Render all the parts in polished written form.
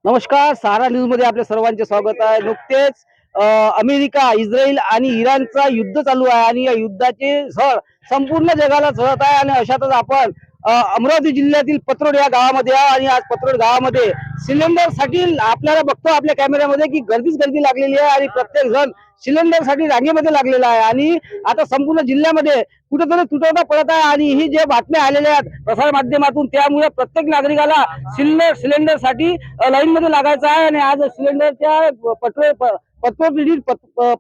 नमस्कार, सहारा न्यूज मध्ये आपल्या सर्वांचे स्वागत आहे। नुकतेच अमेरिका, इस्रायल आणि इराणचा युद्ध चालू आहे आणि या युद्धाचे झळ संपूर्ण जगाला झळत आहे आणि अशातच आपण अमरावती जिल्ह्यातील पत्रोड या गावामध्ये आहे आणि आज पत्रोड गावामध्ये सिलेंडर साठी आपल्याला बघतो आपल्या कॅमेऱ्यामध्ये की गर्दीच गर्दी लागलेली आहे आणि प्रत्येक जण सिलेंडर साठी रांगेमध्ये लागलेला आहे आणि आता संपूर्ण जिल्ह्यामध्ये कुठेतरी तुटवडा पडत आहे आणि ही जे बातम्या आलेल्या आहेत प्रसार माध्यमातून त्यामुळे प्रत्येक नागरिकाला सिलेंडर साठी लाईन मध्ये लागायचं आहे आणि आज सिलेंडरच्या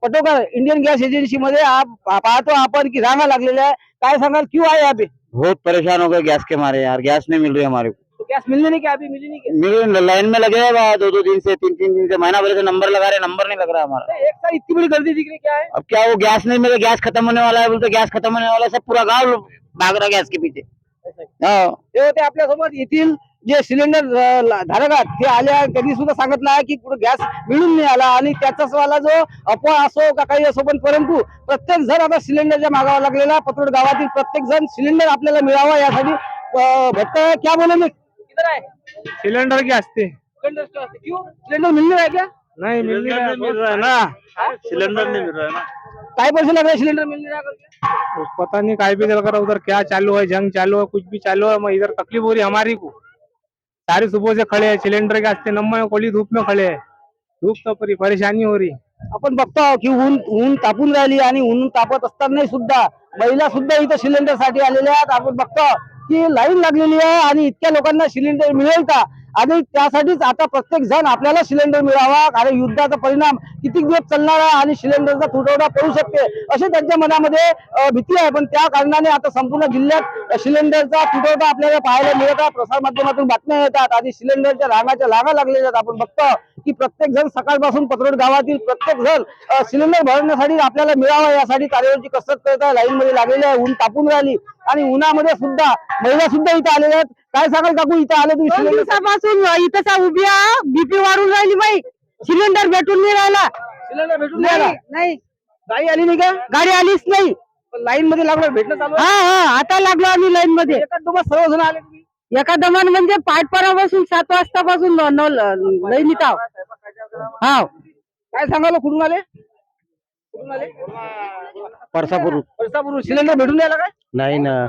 पटोकर इंडियन गैस एजेंसी मध्ये पाहतो अपन की रांगा लगलेल्या है। काय सांगाल क्यों आए यहाँ पे? बहुत परेशान हो गए गैस के मारे यार। गैस नहीं मिल रही हमारे को। तो गैस मिलने नहीं क्या? अभी मिली नहीं क्या? मिल लाइन में लगे हैं 2-2 दिन से 3-3 दिन से महीना भर से नंबर लगा रहे, नंबर नहीं लग रहा हमारा। एक साथ इतनी बड़ी गर्दी दिख रही क्या है? अब क्या वो गैस नहीं मिले, गैस खत्म होने वाला है बोलते, गैस खत्म होने वाला है, सब पूरा गांव भाग रहा गैस के पीछे। ते होते आपल्यासोबत येथील जे सिलेंडर धारक आहेत ते आले आहेत, त्यांनी सुद्धा सांगितलं आहे की कुठे गॅस मिळून नाही आला आणि त्याचाच वाला जो अफवा असो का काही असो, पण परंतु प्रत्येक जण आता सिलेंडरच्या मागावा लागलेला। पत्रोड गावातील प्रत्येक जण सिलेंडर आपल्याला मिळावा यासाठी भटक है। क्या बोलेंगे? किधर है सिलेंडर गैस थे? क्यों सिलेंडर मिल नहीं रहा है क्या? नहीं मिल रहा है ना। सिलेंडर नहीं मिल रहा है ना। काय पैसे लग रहे सिलेंडर मिल नहीं रहा करके? पता नहीं काय भी चल कर उधर क्या चालू है, जंग चालू है, कुछ भी चालू है। मैं इधर तकलीफ हो रही है हमारी को। सारी सुबह से खड़े हैं, सिलेंडर गैस थे नंबर कोली धूप में खड़े हैं। धूप तो परी परेशानी हो रही। आपण बघतो की ऊन तापून राहिली आणि ऊन तापत असताना सुद्धा महिला सुद्धा इथं सिलेंडर साठी आलेल्या आहेत। आपण बघतो की लाईन लागलेली आहे आणि इतक्या लोकांना सिलेंडर मिळेल का आणि त्यासाठीच आता प्रत्येक जण आपल्याला सिलेंडर मिळावा, कारण युद्धाचा परिणाम किती दिवस चालणार आहे आणि सिलेंडरचा तुटवडा पडू शकते असे त्यांच्या मनामध्ये भीती आहे। पण त्या कारणाने आता संपूर्ण जिल्ह्यात सिलेंडरचा तुटवडा आपल्याला पाहायला मिळत आहे। प्रसार माध्यमातून बातम्या येतात आणि सिलेंडरच्या रांगाच्या लागा लागलेल्या आहेत। आपण बघतो की प्रत्येक जण सकाळपासून पत्रोड गावातील प्रत्येक जण सिलेंडर भरण्यासाठी आपल्याला मिळावा यासाठी कार्याची कसरत करत आहे, लाईन मध्ये लागलेले आहे। ऊन तापून राहिली आणि उन्हामध्ये सुद्धा महिला सुद्धा इथे आलेल्या आहेत। काय सांगाल काकू, इथे आले तुम्ही? दिवसापासून इथं उभी बीपी वाढून राहिली बाई, सिलेंडर भेटून नाही राहिला। सिलेंडर भेटून नाही? गाडी आली नाही का? गाडी आलीच नाही। लाईन मध्ये लागलं, भेटणं चालू आहे? हा आता लागलो आम्ही लाईन मध्ये। सर्वजण आले तुम्ही? एका दमान म्हणजे पाठपारापासून 7 वाजतापासून लाईनीत आहो। हा काय सांगाल, कुठून आले? कुठून आले? परसापूर सिलेंडर भेटून द्यायला काय? नहीं ना।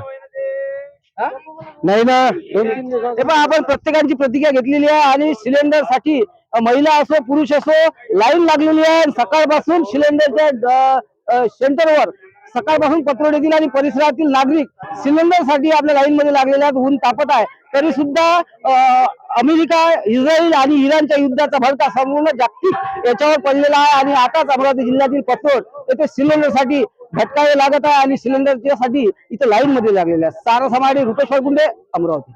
नाही ना। हे पण आपण प्रत्येकाची प्रतिक्रिया घेतलेली आहे आणि सिलेंडर साठी महिला असो पुरुष असो लाईन लागलेली आहे। सकाळपासून सिलेंडरच्या सेंटरवर सकाळपासून पत्रोड येथील आणि परिसरातील नागरिक सिलेंडर साठी आपल्या लाईन मध्ये लागलेले आहेत। ऊन तापत आहे तरी सुद्धा अमेरिका, इस्रायल आणि इराणच्या युद्धाचा भडका संपूर्ण जागतिक याच्यावर पडलेला आहे आणि आताच अमरावती जिल्ह्यातील पत्रोड येथे सिलेंडर साठी भटकावे लागत आहे आणि सिलेंडरच्या साठी इथे लाईन मध्ये लागलेले आहे। सारा समाडी रुपेश्वर गुंडे, अमरावती।